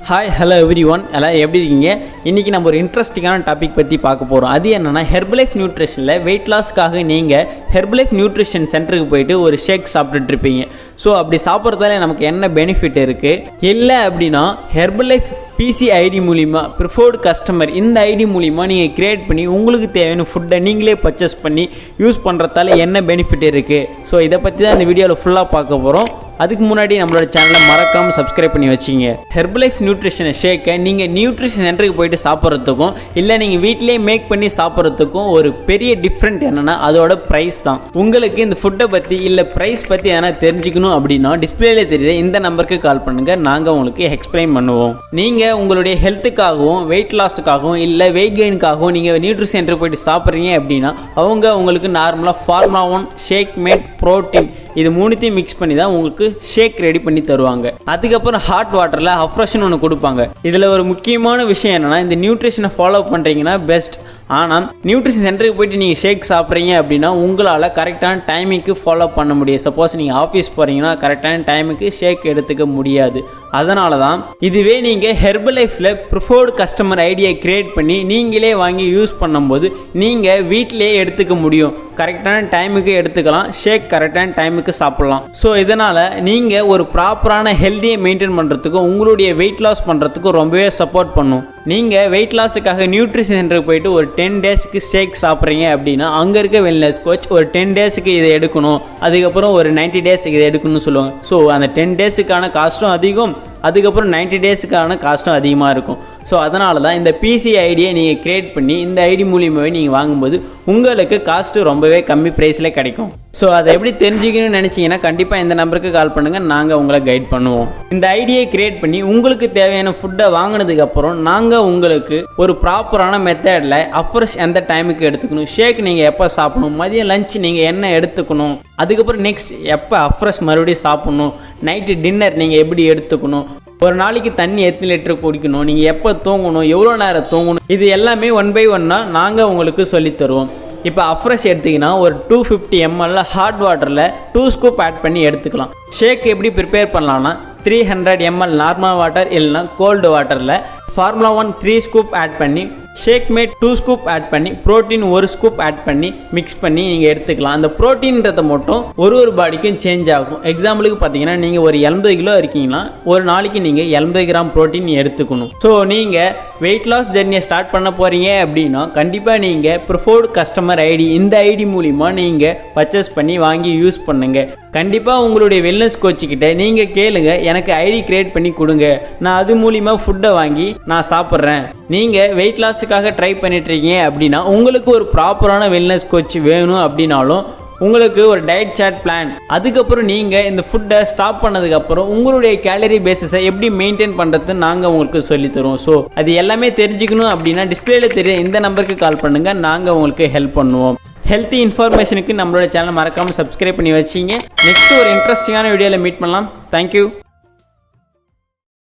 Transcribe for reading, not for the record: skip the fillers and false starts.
Hi hello every one எல்லாம் எப்படி இருக்கீங்க? இன்றைக்கி நம்ம ஒரு இன்ட்ரெஸ்டிங்கான டாபிக் பற்றி பார்க்க போகிறோம். அது என்னென்னா ஹெர்பலைஃப் நியூட்ரிஷனில் வெயிட் லாஸ்க்காக நீங்கள் ஹெர்பலைஃப் நியூட்ரிஷன் சென்டருக்கு போயிட்டு ஒரு ஷேக் சாப்பிட்டுட்ருப்பீங்க. ஸோ அப்படி சாப்பிட்றதால நமக்கு என்ன பெனிஃபிட் இருக்குது? இல்லை அப்படின்னா ஹெர்பலைஃப் பிசி ஐடி மூலிமா ப்ரிஃபர்டு கஸ்டமர் இந்த ஐடி மூலிமா நீங்கள் க்ரியேட் பண்ணி உங்களுக்கு தேவையான ஃபுட்டை நீங்களே பர்ச்சேஸ் பண்ணி யூஸ் பண்ணுறதால என்ன பெனிஃபிட் இருக்குது? ஸோ இதை பற்றி தான் இந்த வீடியோவில் ஃபுல்லாக பார்க்க போகிறோம். அதுக்கு முன்னாடி நம்மளோட சேனலை மறக்காமல் சப்ஸ்கிரைப் பண்ணி வச்சிங்க. ஹெர்பலைஃப் நியூட்ரிஷனை ஷேக்கை நீங்கள் நியூட்ரிஷன் சென்டருக்கு போயிட்டு சாப்பிட்றதுக்கும் இல்லை நீங்கள் வீட்டிலே மேக் பண்ணி சாப்பிட்றதுக்கும் ஒரு பெரிய டிஃப்ரெண்ட் என்னென்னா அதோட ப்ரைஸ் தான். உங்களுக்கு இந்த ஃபுட்டை பற்றி இல்லை ப்ரைஸ் பற்றி எதனா தெரிஞ்சுக்கணும் அப்படின்னா டிஸ்பிளேல தெரியுற இந்த நம்பருக்கு கால் பண்ணுங்கள். நாங்கள் உங்களுக்கு எக்ஸ்பிளைன் பண்ணுவோம். நீங்கள் உங்களுடைய ஹெல்த்துக்காகவும் வெயிட் லாஸுக்காகவும் இல்லை வெயிட் கெயினுக்காகவும் நீங்கள் நியூட்ரிஷன் சென்டருக்கு போயிட்டு சாப்பிட்றீங்க அப்படின்னா அவங்க உங்களுக்கு நார்மலாக ஃபார்முலா 1 ஷேக் மேட் ப்ரோட்டீன் இது மூணுத்தையும் மிக்ஸ் பண்ணி தான் உங்களுக்கு ஷேக் ரெடி பண்ணி தருவாங்க. அதுக்கப்புறம் ஹாட் வாட்டரில் அஃப்ரெஷ்னு ஒன்று கொடுப்பாங்க. இதில் ஒரு முக்கியமான விஷயம் என்னென்னா இந்த நியூட்ரிஷனை ஃபாலோ பண்ணுறீங்கன்னா பெஸ்ட். ஆனால் நியூட்ரிஷன் சென்டருக்கு போய்ட்டு நீங்கள் ஷேக் சாப்பிட்றீங்க அப்படின்னா உங்களால் கரெக்டான டைமுக்கு ஃபாலோ பண்ண முடியாது. சப்போஸ் நீங்கள் ஆஃபீஸ் போகிறீங்கன்னா கரெக்டான டைமுக்கு ஷேக் எடுத்துக்க முடியாது. அதனால தான் இதுவே நீங்கள் ஹெர்பலைஃப்பில் ப்ரிஃபர்டு கஸ்டமர் ஐடியை க்ரியேட் பண்ணி நீங்களே வாங்கி யூஸ் பண்ணும்போது நீங்கள் வீட்டிலே எடுத்துக்க முடியும். கரெக்டான டைமுக்கு எடுத்துக்கலாம், ஷேக் கரெக்டான டைமுக்கு சாப்பிட்லாம். ஸோ இதனால் நீங்கள் ஒரு ப்ராப்பரான ஹெல்த்தியை மெயின்டைன் பண்ணுறதுக்கும் உங்களுடைய வெயிட் லாஸ் பண்ணுறதுக்கும் ரொம்பவே சப்போர்ட் பண்ணும். நீங்கள் வெயிட் லாஸுக்காக நியூட்ரிஷன் சென்டருக்கு போயிட்டு ஒரு 10 டேஸ்க்கு ஷேக் சாப்பிட்றீங்க அப்படின்னா அங்கே இருக்க வெல்னஸ் கோச் ஒரு 10 டேஸுக்கு இதை எடுக்கணும், அதுக்கப்புறம் ஒரு 90 டேஸுக்கு இதை எடுக்கணும்னு சொல்லுவாங்க. ஸோ அந்த 10 டேஸுக்கான காஸ்ட்டும் அதிகம், அதுக்கப்புறம் 90 டேஸுக்கான காஸ்ட்டும் அதிகமாக இருக்கும். ஸோ அதனால தான் இந்த பிசி ஐடியை நீங்கள் க்ரியேட் பண்ணி இந்த ஐடி மூலியமாகவே நீங்கள் வாங்கும்போது உங்களுக்கு காஸ்ட்டு ரொம்பவே கம்மி ப்ரைஸில் கிடைக்கும். ஸோ அதை எப்படி தெரிஞ்சுக்கணும்னு நினச்சிங்கன்னா கண்டிப்பாக இந்த நம்பருக்கு கால் பண்ணுங்கள். நாங்கள் உங்களை கைட் பண்ணுவோம். இந்த ஐடியை க்ரியேட் பண்ணி உங்களுக்கு தேவையான ஃபுட்டை வாங்கினதுக்கப்புறம் நாங்கள் உங்களுக்கு ஒரு ப்ராப்பரான மெத்தடில் அப்ரெஷ் எந்த டைமுக்கு எடுத்துக்கணும், ஷேக் நீங்கள் எப்போ சாப்பிடணும், மதியம் லஞ்ச் நீங்கள் என்ன எடுத்துக்கணும், அதுக்கப்புறம் நெக்ஸ்ட் எப்போ அப்ரெஷ் மறுபடியும் சாப்பிட்ணும், நைட்டு டின்னர் நீங்கள் எப்படி எடுத்துக்கணும், ஒரு நாளைக்கு தண்ணி எத்தனை லிட்டர் குடிக்கணும், நீங்கள் எப்போ தூங்கணும், எவ்வளோ நேரம் தூங்கணும், இது எல்லாமே 1 by 1 நாங்கள் உங்களுக்கு சொல்லித்தருவோம். இப்போ அப்ரெஷ் எடுத்திங்கன்னா ஒரு 250 ml ஹாட் வாட்டரில் 2 ஸ்கூப் ஆட் பண்ணி எடுத்துக்கலாம். ஷேக் எப்படி ப்ரிப்பேர் பண்ணலான்னா 300 ml நார்மல் வாட்டர் இல்லைனா கோல்டு வாட்டரில் ஃபார்முலா 1 3 ஸ்கூப் ஆட் பண்ணி, ஷேக் மேட் 2 ஸ்கூப் ஆட் பண்ணி, ப்ரோட்டீன் 1 ஸ்கூப் ஆட் பண்ணி மிக்ஸ் பண்ணி நீங்கள் எடுத்துக்கலாம். அந்த ப்ரோட்டீன்றதை மட்டும் ஒரு பாடிக்கும் சேஞ்ச் ஆகும். எக்ஸாம்பிளுக்கு பார்த்தீங்கன்னா நீங்கள் ஒரு 80 கிலோ இருக்கீங்கன்னா ஒரு நாளைக்கு நீங்கள் 80 கிராம் ப்ரோட்டீன் எடுத்துக்கணும். ஸோ நீங்கள் வெயிட் லாஸ் ஜெர்னியை ஸ்டார்ட் பண்ண போகிறீங்க அப்படின்னா கண்டிப்பாக நீங்கள் ப்ரிஃபர்டு கஸ்டமர் ஐடி இந்த ஐடி மூலிமா நீங்கள் பர்ச்சேஸ் பண்ணி வாங்கி யூஸ் பண்ணுங்கள். கண்டிப்பாக உங்களுடைய வெல்னஸ் கோச்சுக்கிட்ட நீங்கள் கேளுங்க, எனக்கு ஐடி க்ரியேட் பண்ணி கொடுங்க, நான் அது மூலிமா ஃபுட்டை வாங்கி நான் சாப்பிட்றேன். நீங்கள் வெயிட் லாஸுக்காக ட்ரை பண்ணிட்டுருக்கீங்க அப்படின்னா உங்களுக்கு ஒரு ப்ராப்பரான வெல்னஸ் கோச் வேணும் அப்படின்னாலும் உங்களுக்கு ஒரு டயட் சார்ட் பிளான், அதுக்கப்புறம் நீங்கள் இந்த ஃபுட்டை ஸ்டாப் பண்ணதுக்கப்புறம் உங்களுடைய கேலரி பேஸஸை எப்படி மெயின்டைன் பண்ணுறதுன்னு நாங்கள் உங்களுக்கு சொல்லித்தருவோம். ஸோ அது எல்லாமே தெரிஞ்சுக்கணும் அப்படின்னா டிஸ்பிளேல தெரிய இந்த நம்பருக்கு கால் பண்ணுங்கள். நாங்கள் உங்களுக்கு ஹெல்ப் பண்ணுவோம். ஹெல்த்தி இன்ஃபர்மேஷனுக்கு நம்மளோட சேனல் மறக்காமல் சப்ஸ்கிரைப் பண்ணி வச்சிங்க. நெக்ஸ்ட் ஒரு இன்ட்ரெஸ்டிங்கான வீடியோவில் மீட் பண்ணலாம். தேங்க்யூ.